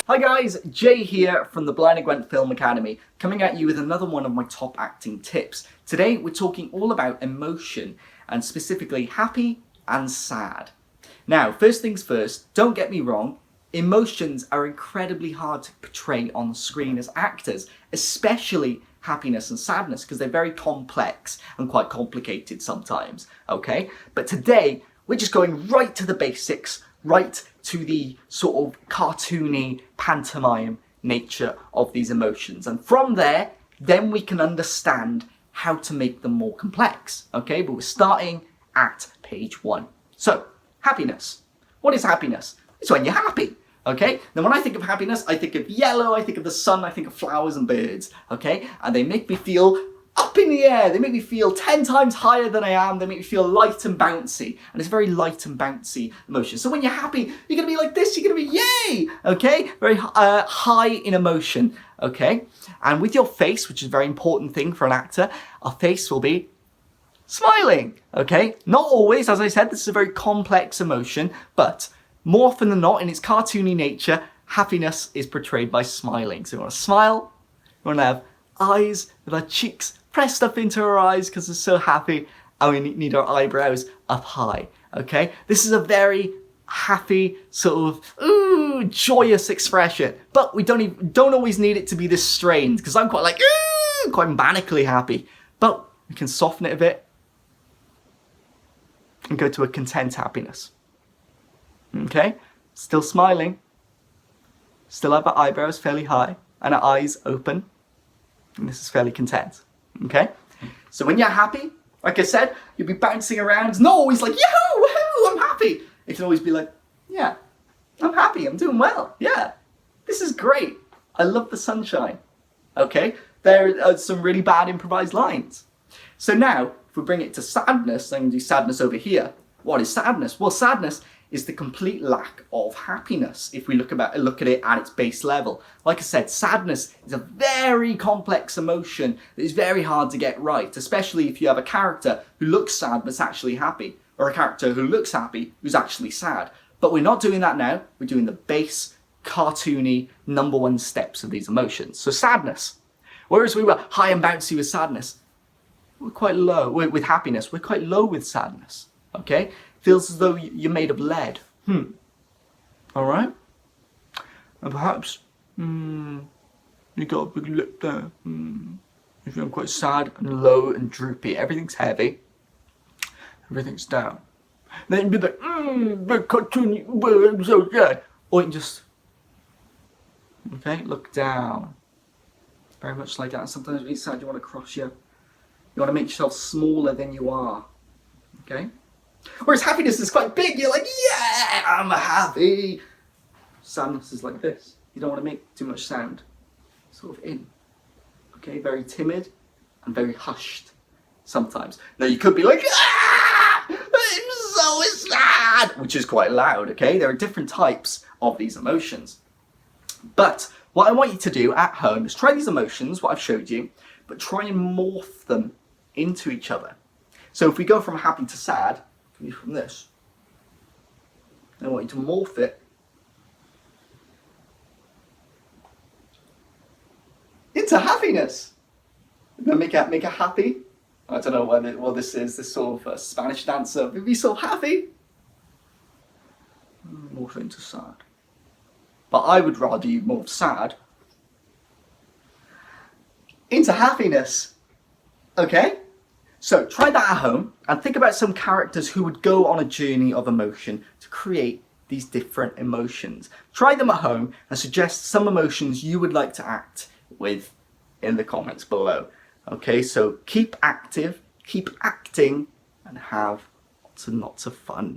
Hi guys, Jay here from the Blaenau Gwent Film Academy, coming at you with another one of my top acting tips. Today we're talking all about emotion, and specifically happy and sad. Now, first things first, don't get me wrong, emotions are incredibly hard to portray on screen as actors, especially happiness and sadness, because they're very complex and quite complicated sometimes, okay? But today, we're just going right to the basics, right to the sort of cartoony pantomime nature of these emotions. And from there, then we can understand how to make them more complex, okay? But we're starting at page 1. So, happiness. What is happiness? It's when you're happy, okay? Now when I think of happiness, I think of yellow, I think of the sun, I think of flowers and birds, okay? And they make me feel up in the air, they make me feel 10 times higher than I am, they make me feel light and bouncy. And it's a very light and bouncy emotion. So when you're happy, you're gonna be like this, you're gonna be yay, okay? Very high in emotion, okay? And with your face, which is a very important thing for an actor, our face will be smiling, okay? Not always, as I said, this is a very complex emotion, but more often than not, in its cartoony nature, happiness is portrayed by smiling. So we want to smile, we want to have eyes with our cheeks pressed up into our eyes because we're so happy, and we need our eyebrows up high, okay? This is a very happy, sort of, joyous expression, but we don't always need it to be this strained, because I'm quite like, quite manically happy, but we can soften it a bit and go to a content happiness. Okay, still smiling, still have our eyebrows fairly high and our eyes open, and this is fairly content, okay? So when you're happy, like I said, you'll be bouncing around. It's not always like, yahoo, woohoo, I'm happy. It can always be like, yeah, I'm happy, I'm doing well, yeah, this is great, I love the sunshine, okay? There are some really bad improvised lines. So now, if we bring it to sadness, I'm going to do sadness over here. What is sadness? Well, sadness is the complete lack of happiness if we look at it at its base level. Like I said, sadness is a very complex emotion that is very hard to get right, especially if you have a character who looks sad but's actually happy, or a character who looks happy who's actually sad. But we're not doing that now, we're doing the base, cartoony, number 1 steps of these emotions. So sadness. Whereas we were high and bouncy with sadness, we're quite low with happiness, we're quite low with sadness, okay? Feels as though you're made of lead. Alright? And perhaps, you got a big lip there. You feel quite sad and low and droopy. Everything's heavy. Everything's down. Then you'd be like, big cartoony, I'm so sad. Or you can just, okay, look down. Very much like that. And sometimes when you're sad, you want to cross you want to make yourself smaller than you are. Okay? Whereas happiness is quite big, you're like, yeah, I'm happy. Sadness is like this. You don't want to make too much sound. Sort of in. Okay, very timid and very hushed sometimes. Now you could be like, I'm so sad, which is quite loud, okay? There are different types of these emotions. But what I want you to do at home is try these emotions, what I've showed you, but try and morph them into each other. So if we go from happy to sad, from this, I want you to morph it into happiness. Make it happy. I don't know what this is, this sort of Spanish dancer. Be so happy. Morph it into sad. But I would rather you morph sad into happiness. Okay? So try that at home and think about some characters who would go on a journey of emotion to create these different emotions. Try them at home and suggest some emotions you would like to act with in the comments below. Okay, so keep active, keep acting, and have lots and lots of fun.